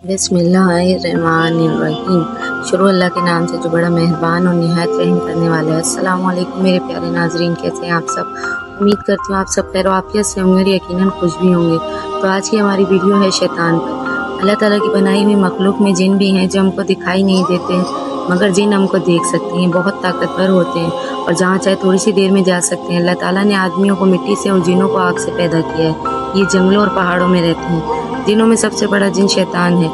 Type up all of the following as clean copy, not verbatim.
बिस्मिल्लाहिर्रहमानिर्रहीम। शुरू अल्लाह के नाम से जो बड़ा मेहरबान और निहायत रहम करने वाला है। अस्सलाम वालेकुम मेरे प्यारे नाजरीन, कैसे हैं आप सब। उम्मीद करती हूँ आप सब खैर आफियत से होंगे और यकीनन खुश भी होंगे। तो आज की हमारी वीडियो है शैतान पर। अल्लाह ताला की बनाई हुई मखलूक में जिन भी हैं जो हमको दिखाई नहीं देते हैं, मगर जिन हमको देख सकती हैं, बहुत ताकतवर होते हैं और जहाँ चाहे थोड़ी सी देर में जा सकते हैं। अल्लाह ताला ने आदमियों को मिट्टी से और जिनों को आग से पैदा किया है। ये जंगलों और पहाड़ों में रहते हैं। जिनों में सबसे बड़ा जिन शैतान है,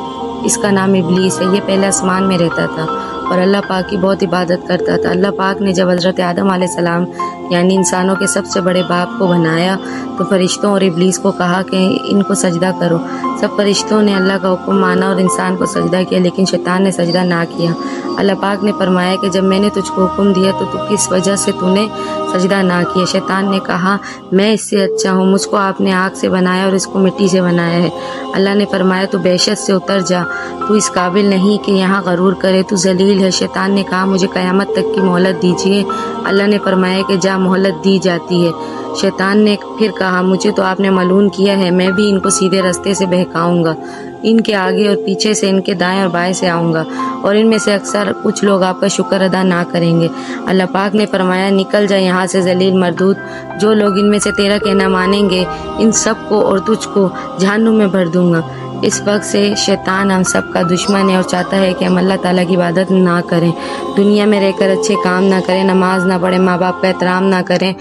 इसका नाम इब्लीस है। ये पहले आसमान में रहता था और अल्लाह पाक की बहुत इबादत करता था। अल्लाह पाक ने जब हज़रत आदम अलैहिस्सलाम यानी इंसानों के सबसे बड़े बाप को बनाया तो फरिश्तों और इब्लीस को कहा कि इनको सजदा करो। सब फरिश्तों ने अल्लाह का हुक्म माना और इंसान को सजदा किया, लेकिन शैतान ने सजदा ना किया। अल्लाह पाक ने फरमाया कि जब मैंने तुझको हुक्म दिया तो तू किस वजह से तूने सजदा ना किया। शैतान ने कहा मैं इससे अच्छा हूँ, मुझको आपने आग से बनाया और इसको मिट्टी से बनाया है। अल्लाह ने फरमाया तू बेशत से उतर जा, तू इस काबिल नहीं कि यहाँ गरूर करे, तू जलील है। शैतान ने कहा मुझे क़यामत तक की मोहलत दीजिए। अल्लाह ने फरमाया कि जा मोहलत दी जाती है। शैतान ने फिर कहा मुझे तो आपने मलून किया है, मैं भी इनको सीधे रास्ते से बहकाऊंगा, इनके आगे और पीछे से, इनके दाएं और बाएं से आऊँगा और इनमें से अक्सर कुछ लोग आपका शुक्र अदा ना करेंगे। अल्लाह पाक ने फरमाया निकल जाए यहाँ से ज़लील मरदूद, जो लोग इनमें से तेरा कहना मानेंगे इन सब को और तुझको जहन्नुम में भर दूंगा। इस वक्त से शैतान हम सब का दुश्मन है और चाहता है कि हम अल्लाह ताला की इबादत ना करें, दुनिया में रहकर अच्छे काम ना करें, नमाज ना पढ़ें, माँ बाप का एहतराम ना करें,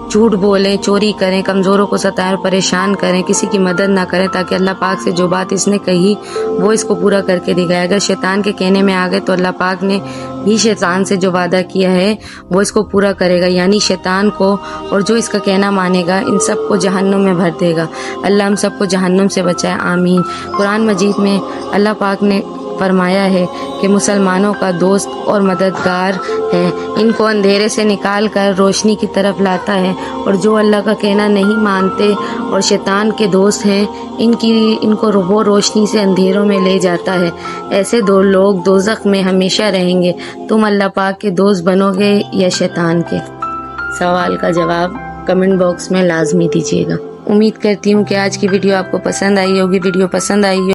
झूठ बोलें, चोरी करें, कमज़ोरों को सताएं और परेशान करें, किसी की मदद ना करें, ताकि अल्लाह पाक से जो बात इसने कही वो इसको पूरा करके दिखाए। अगर शैतान के कहने में आ गए तो अल्लाह पाक ने भी शैतान से जो वादा किया है वो इसको पूरा करेगा, यानी शैतान को और जो इसका कहना मानेगा इन सब को जहन्नुम में भर देगा। अल्लाह हम सबको जहन्नुम से बचाए, आमीन। कुरान मजीद में अल्लाह पाक ने फरमाया है कि मुसलमानों का दोस्त और मददगार है, इनको अंधेरे से निकाल कर रोशनी की तरफ लाता है, और जो अल्लाह का कहना नहीं मानते और शैतान के दोस्त हैं इनको वो रोशनी से अंधेरों में ले जाता है। ऐसे दो लोग दोज़ख में हमेशा रहेंगे। तुम अल्लाह पाक के दोस्त बनोगे या शैतान के? सवाल का जवाब कमेंट बॉक्स में लाजमी दीजिएगा। उम्मीद करती हूँ कि आज की वीडियो आपको पसंद आई होगी। वीडियो पसंद आई